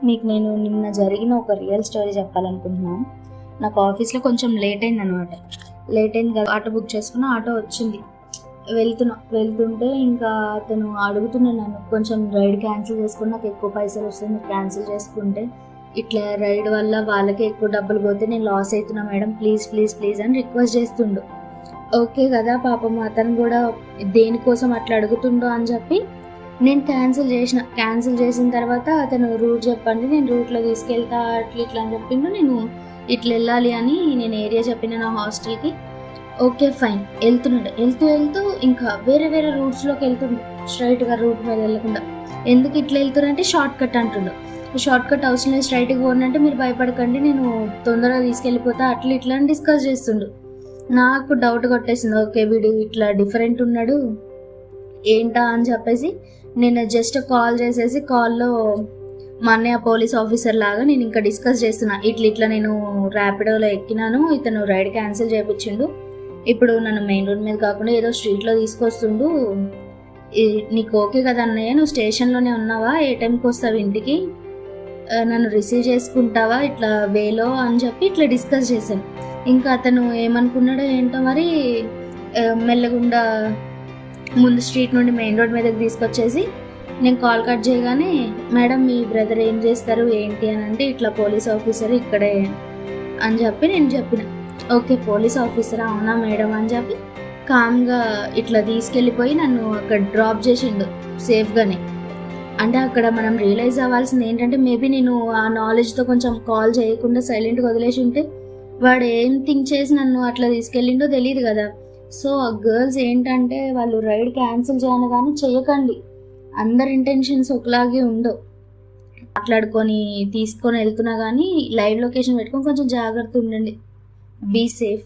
మీకు నేను నిన్న జరిగిన ఒక రియల్ స్టోరీ చెప్పాలనుకుంటున్నాను. నాకు ఆఫీస్లో కొంచెం లేట్ అయింది కదా, ఆటో బుక్ చేసుకున్న, ఆటో వచ్చింది. వెళ్తుంటే ఇంకా అతను అడుగుతున్నాను, నన్ను కొంచెం రైడ్ క్యాన్సిల్ చేసుకుని నాకు ఎక్కువ పైసలు వస్తాయి, మీరు క్యాన్సిల్ చేసుకుంటే ఇట్లా రైడ్ వల్ల వాళ్ళకే ఎక్కువ డబ్బులు పోతే నేను లాస్ అవుతున్నా మేడం, ప్లీజ్ ప్లీజ్ ప్లీజ్ అని రిక్వెస్ట్ చేస్తుండు. ఓకే కదా, పాపం అతను కూడా దేనికోసం అట్లా అడుగుతుండో అని చెప్పి నేను క్యాన్సిల్ చేసిన తర్వాత అతను రూట్ చెప్పండి, నేను రూట్లో తీసుకెళ్తా అట్లా ఇట్లా అని చెప్పిండు. నేను ఇట్లా వెళ్ళాలి అని నేను ఏరియా చెప్పిన నా హాస్టల్కి. ఓకే ఫైన్, వెళ్తూ ఇంకా వేరే రూట్స్లోకి వెళ్తుండు, స్ట్రైట్గా రూట్ మీద వెళ్ళకుండా. ఎందుకు ఇట్లా వెళ్తురంటే షార్ట్ కట్ అంటుండు. షార్ట్ కట్ అవసరం లేదు, స్ట్రైట్గా పోనంటే మీరు భయపడకండి, నేను తొందరగా తీసుకెళ్ళిపోతా అట్లా ఇట్లా అని డిస్కస్ చేస్తుండు. నాకు డౌట్ కొట్టేసింది, ఓకే వీడు ఇట్లా డిఫరెంట్ ఉన్నాడు ఏంటా అని చెప్పేసి నేను జస్ట్ కాల్ చేసేసి, కాల్లో మా అన్నయ్య పోలీస్ ఆఫీసర్ లాగా నేను ఇంకా డిస్కస్ చేస్తున్నా, ఇట్లా నేను ర్యాపిడోలో ఎక్కినాను, ఇతను రైడ్ క్యాన్సిల్ చేయించిండు, ఇప్పుడు నన్ను మెయిన్ రోడ్ మీద కాకుండా ఏదో స్ట్రీట్లో తీసుకొస్తుండు, నీకు ఓకే కదా అన్నయ్య, నువ్వు స్టేషన్లోనే ఉన్నావా, ఏ టైంకి వస్తావు ఇంటికి, నన్ను రిసీవ్ చేసుకుంటావా ఇట్లా వేలో అని చెప్పి ఇట్లా డిస్కస్ చేశాను. ఇంకా అతను ఏమనుకున్నాడో ఏంటో మరి, మెల్లగుండా ముందు స్ట్రీట్ నుండి మెయిన్ రోడ్ మీదకి తీసుకొచ్చేసి నేను కాల్ కట్ చేయగానే, మేడం మీ బ్రదర్ ఏం చేస్తారు ఏంటి అని అంటే, ఇట్లా పోలీస్ ఆఫీసర్ ఇక్కడే అని చెప్పి నేను చెప్పిన. ఓకే పోలీస్ ఆఫీసరా, అవునా మేడం అని చెప్పి కామ్గా ఇట్లా తీసుకెళ్ళిపోయి నన్ను అక్కడ డ్రాప్ చేసిండు సేఫ్గానే. అంటే అక్కడ మనం రియలైజ్ అవ్వాల్సింది ఏంటంటే, మేబీ నేను ఆ నాలెడ్జ్తో కొంచెం కాల్ చేయకుండా సైలెంట్గా వదిలేసి ఉంటే వాడు ఏం థింక్ చేసి నన్ను అట్లా తీసుకెళ్ళిండో తెలియదు కదా. సో ఆ గర్ల్స్ ఏంటంటే, వాళ్ళు రైడ్ క్యాన్సిల్ చేయను కానీ చేయకండి, అందరి ఇంటెన్షన్స్ ఒకలాగే ఉండవు. మాట్లాడుకొని తీసుకొని వెళ్తున్నా కానీ లైవ్ లొకేషన్ పెట్టుకొని కొంచెం జాగ్రత్త ఉండండి. Be safe.